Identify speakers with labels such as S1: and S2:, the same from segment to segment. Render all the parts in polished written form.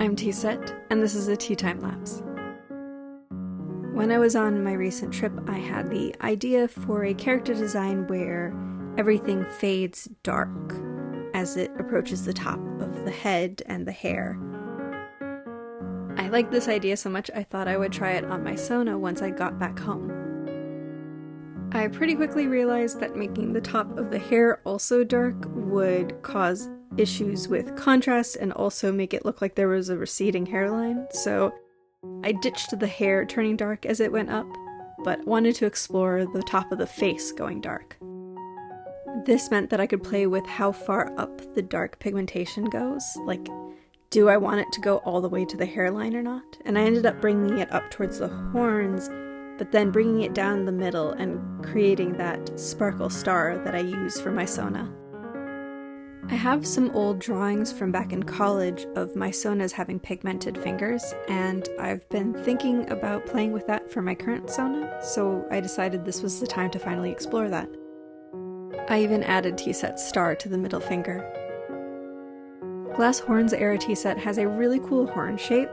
S1: I'm T-Set, and this is a Tea Time Lapse. When I was on my recent trip, I had the idea for a character design where everything fades dark as it approaches the top of the head and the hair. I liked this idea so much I thought I would try it on my Sona once I got back home. I pretty quickly realized that making the top of the hair also dark would cause issues with contrast and also make it look like there was a receding hairline, so I ditched the hair turning dark as it went up, but wanted to explore the top of the face going dark. This meant that I could play with how far up the dark pigmentation goes, like, do I want it to go all the way to the hairline or not? And I ended up bringing it up towards the horns, but then bringing it down the middle and creating that sparkle star that I use for my Sona. I have some old drawings from back in college of my Sonas having pigmented fingers, and I've been thinking about playing with that for my current Sona, so I decided this was the time to finally explore that. I even added T-Set's star to the middle finger. Glass Horns era T-Set has a really cool horn shape,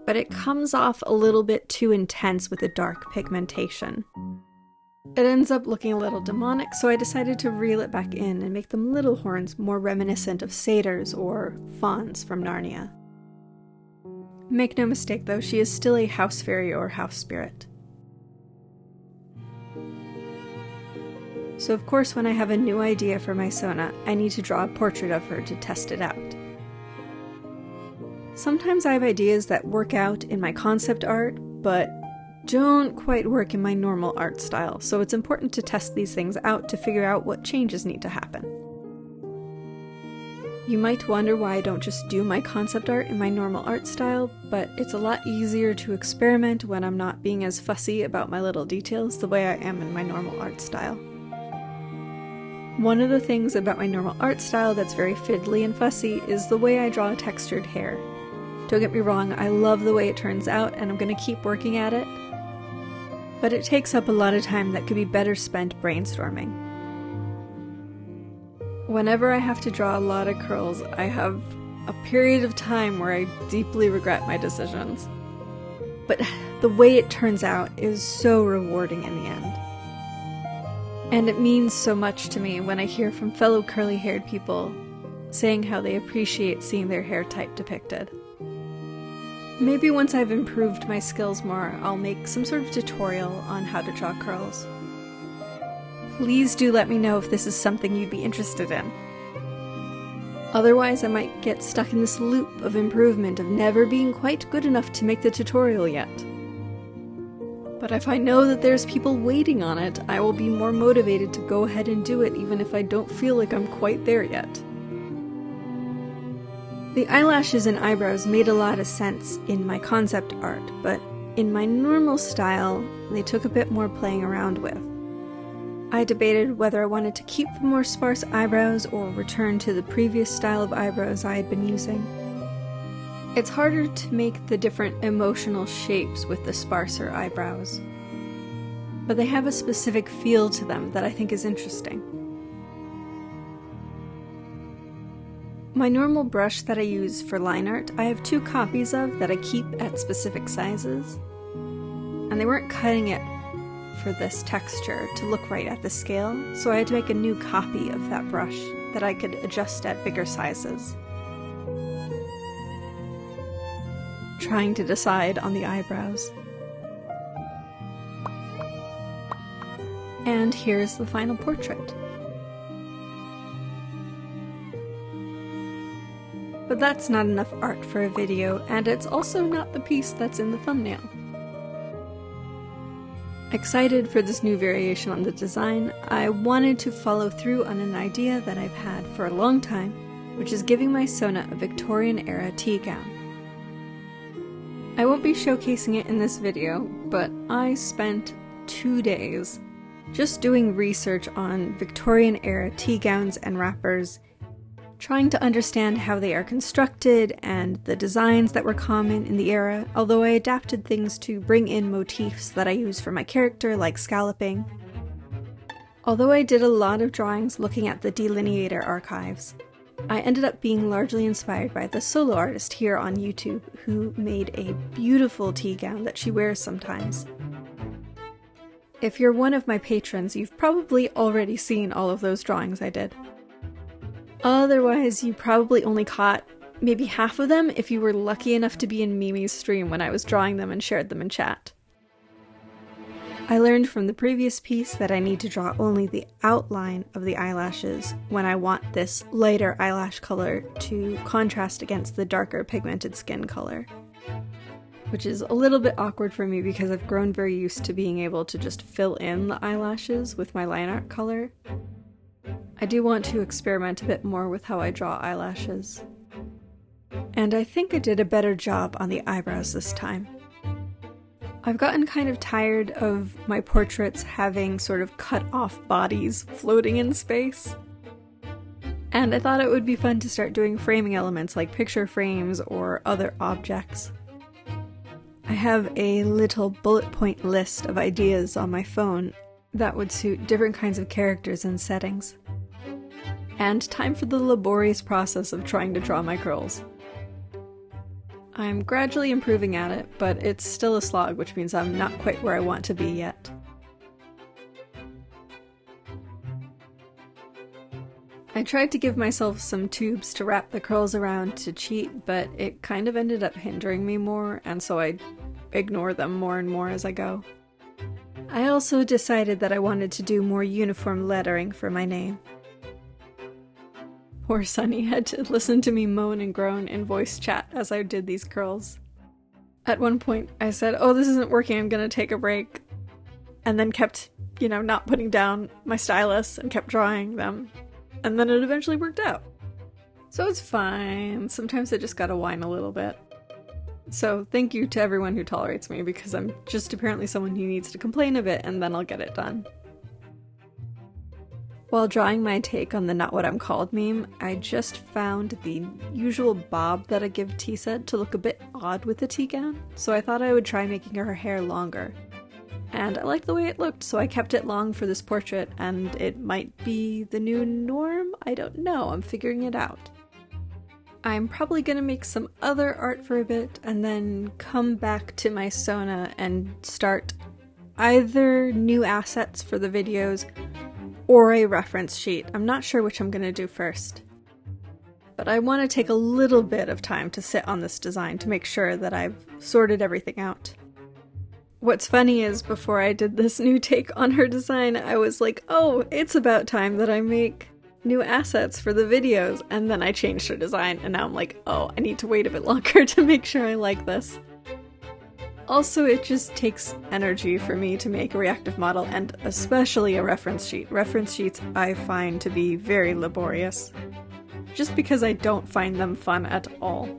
S1: but it comes off a little bit too intense with the dark pigmentation. It ends up looking a little demonic, so I decided to reel it back in and make them little horns more reminiscent of satyrs or fauns from Narnia. Make no mistake though, she is still a house fairy or house spirit. So of course when I have a new idea for my Sona, I need to draw a portrait of her to test it out. Sometimes I have ideas that work out in my concept art, but don't quite work in my normal art style, so it's important to test these things out to figure out what changes need to happen. You might wonder why I don't just do my concept art in my normal art style, but it's a lot easier to experiment when I'm not being as fussy about my little details the way I am in my normal art style. One of the things about my normal art style that's very fiddly and fussy is the way I draw textured hair. Don't get me wrong, I love the way it turns out and I'm going to keep working at it, but it takes up a lot of time that could be better spent brainstorming. Whenever I have to draw a lot of curls, I have a period of time where I deeply regret my decisions. But the way it turns out is so rewarding in the end. And it means so much to me when I hear from fellow curly-haired people saying how they appreciate seeing their hair type depicted. Maybe once I've improved my skills more, I'll make some sort of tutorial on how to draw curls. Please do let me know if this is something you'd be interested in. Otherwise, I might get stuck in this loop of improvement of never being quite good enough to make the tutorial yet. But if I know that there's people waiting on it, I will be more motivated to go ahead and do it even if I don't feel like I'm quite there yet. The eyelashes and eyebrows made a lot of sense in my concept art, but in my normal style, they took a bit more playing around with. I debated whether I wanted to keep the more sparse eyebrows or return to the previous style of eyebrows I had been using. It's harder to make the different emotional shapes with the sparser eyebrows, but they have a specific feel to them that I think is interesting. My normal brush that I use for line art, I have 2 copies of that I keep at specific sizes, and they weren't cutting it for this texture to look right at the scale, so I had to make a new copy of that brush that I could adjust at bigger sizes. Trying to decide on the eyebrows. And here's the final portrait. But that's not enough art for a video, and it's also not the piece that's in the thumbnail. Excited for this new variation on the design, I wanted to follow through on an idea that I've had for a long time, which is giving my Sona a Victorian-era tea gown. I won't be showcasing it in this video, but I spent 2 days just doing research on Victorian-era tea gowns and wrappers, trying to understand how they are constructed and the designs that were common in the era, although I adapted things to bring in motifs that I use for my character, like scalloping. Although I did a lot of drawings looking at the delineator archives, I ended up being largely inspired by the solo artist here on YouTube who made a beautiful tea gown that she wears sometimes. If you're one of my patrons, you've probably already seen all of those drawings I did. Otherwise, you probably only caught maybe half of them if you were lucky enough to be in Mimi's stream when I was drawing them and shared them in chat. I learned from the previous piece that I need to draw only the outline of the eyelashes when I want this lighter eyelash color to contrast against the darker pigmented skin color. Which is a little bit awkward for me because I've grown very used to being able to just fill in the eyelashes with my line art color. I do want to experiment a bit more with how I draw eyelashes. And I think I did a better job on the eyebrows this time. I've gotten kind of tired of my portraits having sort of cut off bodies floating in space. And I thought it would be fun to start doing framing elements like picture frames or other objects. I have a little bullet point list of ideas on my phone that would suit different kinds of characters and settings. And time for the laborious process of trying to draw my curls. I'm gradually improving at it, but it's still a slog, which means I'm not quite where I want to be yet. I tried to give myself some tubes to wrap the curls around to cheat, but it kind of ended up hindering me more, and so I ignore them more and more as I go. I also decided that I wanted to do more uniform lettering for my name. Poor Sunny had to listen to me moan and groan in voice chat as I did these curls. At one point I said, "Oh, this isn't working, I'm gonna take a break," and then kept, not putting down my stylus and kept drawing them, and then it eventually worked out. So it's fine, sometimes I just gotta whine a little bit. So thank you to everyone who tolerates me, because I'm just apparently someone who needs to complain a bit and then I'll get it done. While drawing my take on the Not What I'm Called meme, I just found the usual bob that I give Tisa to look a bit odd with the tea gown, so I thought I would try making her hair longer. And I liked the way it looked, so I kept it long for this portrait, and it might be the new norm? I don't know, I'm figuring it out. I'm probably gonna make some other art for a bit, and then come back to my Sona and start either new assets for the videos, or a reference sheet. I'm not sure which I'm gonna do first. But I want to take a little bit of time to sit on this design to make sure that I've sorted everything out. What's funny is before I did this new take on her design, I was like, oh, it's about time that I make new assets for the videos, and then I changed her design, and now I'm like, oh, I need to wait a bit longer to make sure I like this. Also, it just takes energy for me to make a reactive model, and especially a reference sheet. Reference sheets I find to be very laborious, just because I don't find them fun at all.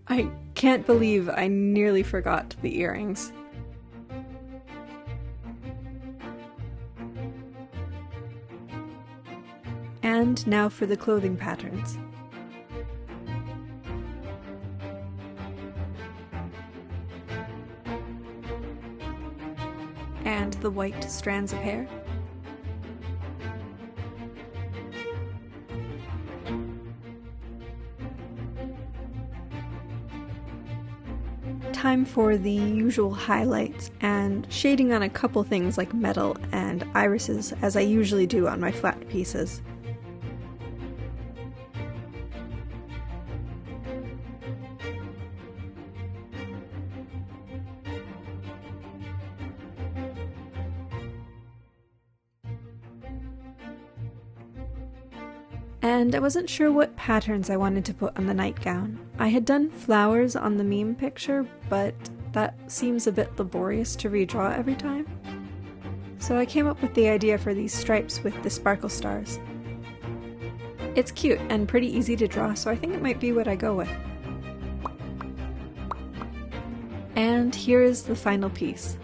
S1: I can't believe I nearly forgot the earrings. And now for the clothing patterns. And the white strands of hair. Time for the usual highlights and shading on a couple things like metal and irises, as I usually do on my flat pieces. And I wasn't sure what patterns I wanted to put on the nightgown. I had done flowers on the meme picture, but that seems a bit laborious to redraw every time. So I came up with the idea for these stripes with the sparkle stars. It's cute and pretty easy to draw, so I think it might be what I go with. And here is the final piece.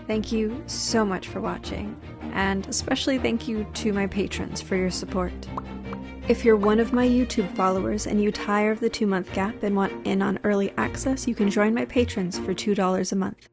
S1: Thank you so much for watching, and especially thank you to my patrons for your support. If you're one of my YouTube followers and you tire of the 2-month gap and want in on early access, you can join my patrons for $2 a month.